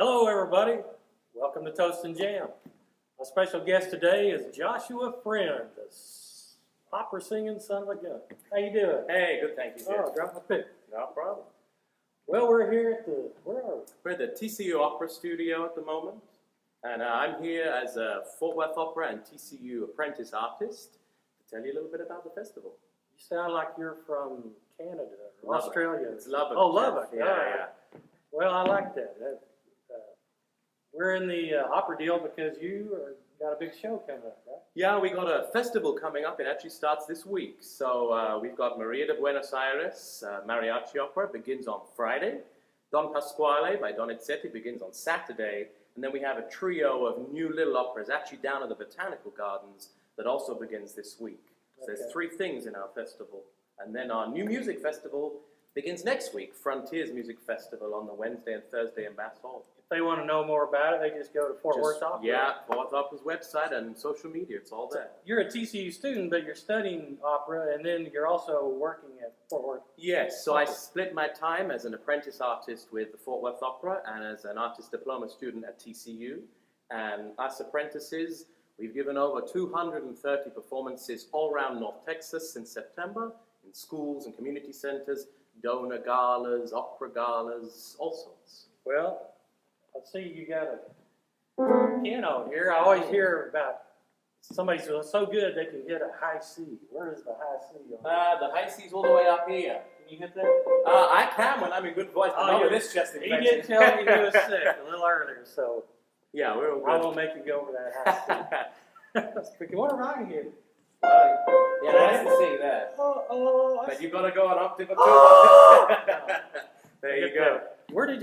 Hello, everybody. Welcome to Toast and Jam. Our special guest today is Joshua Friend, the opera singing son of a gun. How you doing? Hey, good, thank you, Jeff. Oh, drop my pick. No problem. Well, we're here at the, where are we? We're at the TCU Opera Studio at the moment, and I'm here as a Fort Worth Opera and TCU apprentice artist to tell you a little bit about the festival. You sound like you're from Canada or Lubbock. Australia. It's Lubbock. Oh, Lubbock. Yeah, All right. yeah. Well, I like that. We're in the opera deal because got a big show coming up, right? Yeah, we got a festival coming up. It actually starts this week. So we've got Maria de Buenos Aires Mariachi Opera, begins on Friday. Don Pasquale by Donizetti begins on Saturday. And then we have a trio of new little operas, actually down at the Botanical Gardens, that also begins this week. So there's 3 things in our festival. And then our new music festival begins next week, Frontiers Music Festival on the Wednesday and Thursday in Bass Hall. If they want to know more about it, they just go to Fort Worth Opera. Yeah, Fort Worth Opera's website and social media, it's all there. You're a TCU student, but you're studying opera, and then you're also working at Fort Worth. Yes, so I split my time as an apprentice artist with the Fort Worth Opera and as an artist diploma student at TCU. And us apprentices, we've given over 230 performances all around North Texas since September, in schools and community centers, donor galas, opera galas, all sorts. Well, I see you got a piano here. I always hear about somebody's so good they can hit a high C. Where is the high C? The high C's all the way up here. Can you hit that? I can when I'm in good voice, but not with this chest He infection. did tell me he was sick a little earlier, so yeah, we're all good. I won't make you go over that high C. What am I here? Yeah, nice to see that. But you've got to go an octave or two. There you go.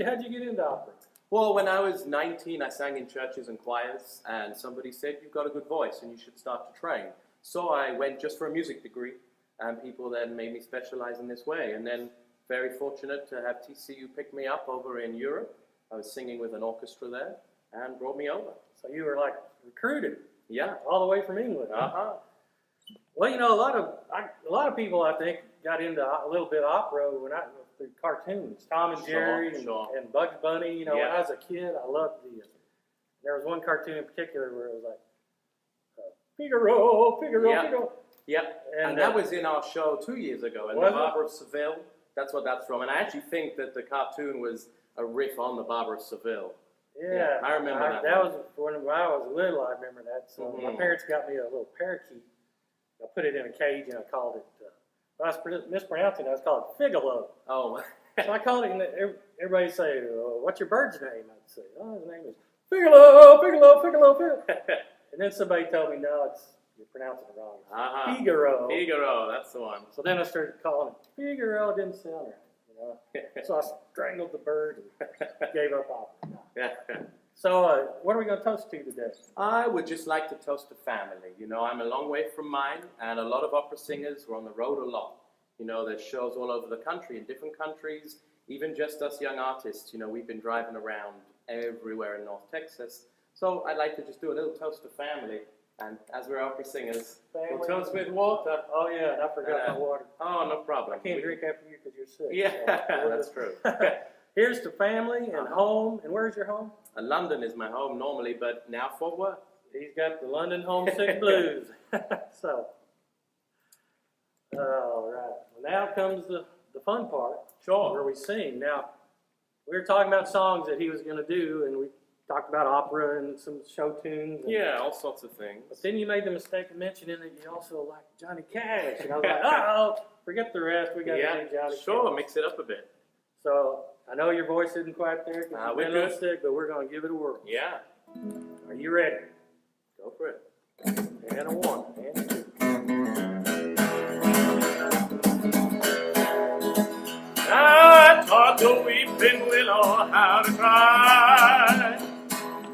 How'd you get into opera? Well, when I was 19, I sang in churches and choirs, and somebody said, you've got a good voice and you should start to train. So I went just for a music degree, and people then made me specialize in this way. And then very fortunate to have TCU pick me up over in Europe. I was singing with an orchestra there, and brought me over. So you were like recruited? Yeah. All the way from England? Uh-huh. Well, you know, a lot of people, I think, got into a little bit of opera through cartoons, Tom and Jerry and Bugs Bunny. You know, when I was a kid, I loved there was one cartoon in particular where it was like, Figaro, Figaro. Yep, and that was in our show 2 years ago, in the Barber of Seville. That's what that's from, and I actually think that the cartoon was a riff on the Barber of Seville. Yeah, I remember that. That was when I was little. I remember that. So my parents got me a little parakeet. I put it in a cage and I called it. I was mispronouncing it. I was called Figalo. Oh. So I called it, and everybody would say, "What's your bird's name?" I'd say, "Oh, his name is Figalo, Figalo, Figalo, Figalo." And then somebody told me, "No, you're pronouncing it wrong. Figaro." Figaro, that's the one. So then I started calling it Figaro. It didn't sound right, you know. So I strangled the bird and gave up opera. Yeah. So what are we going to toast to today? I would just like to toast a family. You know, I'm a long way from mine, and a lot of opera singers were on the road a lot. You know, there's shows all over the country, in different countries, even just us young artists. You know, we've been driving around everywhere in North Texas. So I'd like to just do a little toast to family. And as we're opera singers, we'll toast with water. Oh, yeah, and I forgot my water. Oh, no problem. I can't drink after you because you're sick. Yeah, so that's true. Here's to family and home. And where's your home? London is my home normally, but now Fort Worth. He's got the London homesick blues. So, all right. Well, now comes the fun part. Sure. Where we sing. Now, we were talking about songs that he was going to do, and we talked about opera and some show tunes. Yeah, all sorts of things. But then you made the mistake of mentioning that you also like Johnny Cash. And I was like, oh, forget the rest. We got to do Johnny Cash. Sure, mix it up a bit. So, I know your voice isn't quite there because you've been a little sick, but we're going to give it a whirl. Yeah. Are you ready? Go for it. And a 1, and a 2. I taught the weeping willow how to cry,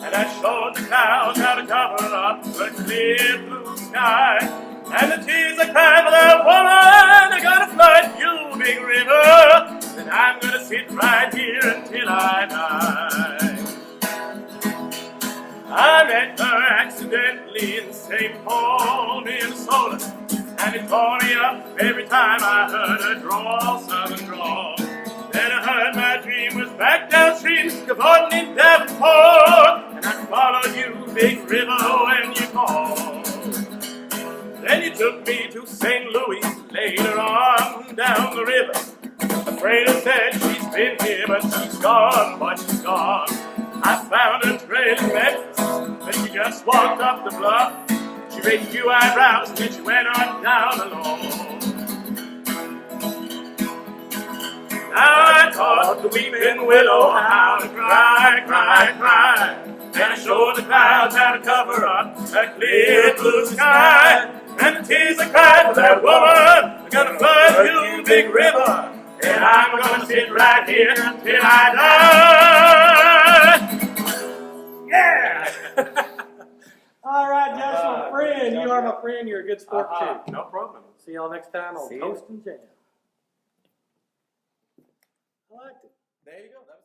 and I showed the clouds how to cover up the clear blue sky, and the tears I cried for that woman are gonna flood you, big river, and I'm gonna sit right here until I die. I met her accidentally in St. Paul, Minnesota, and it tore me up every time I heard her drawl, southern drawl. Then I heard my dream was back downstream, cavorting in Davenport. to St. Louis later on down the river. The freighter said she's been here, but she's gone, I found her trail in Memphis, but she just walked up the bluff. She raised a few eyebrows and then she went on down alone. Now I taught the weeping willow how to cry, cry, cry. And I showed the clouds how to cover up that clear blue sky. And the tears I cried for that woman are gonna flood you, big river. And I'm gonna sit right here until I die. Yeah! All right, Joshua, friend. You are my friend. You're a good sport, too. No problem. See y'all next time on See you. Toast and Jam. I liked it. There you go.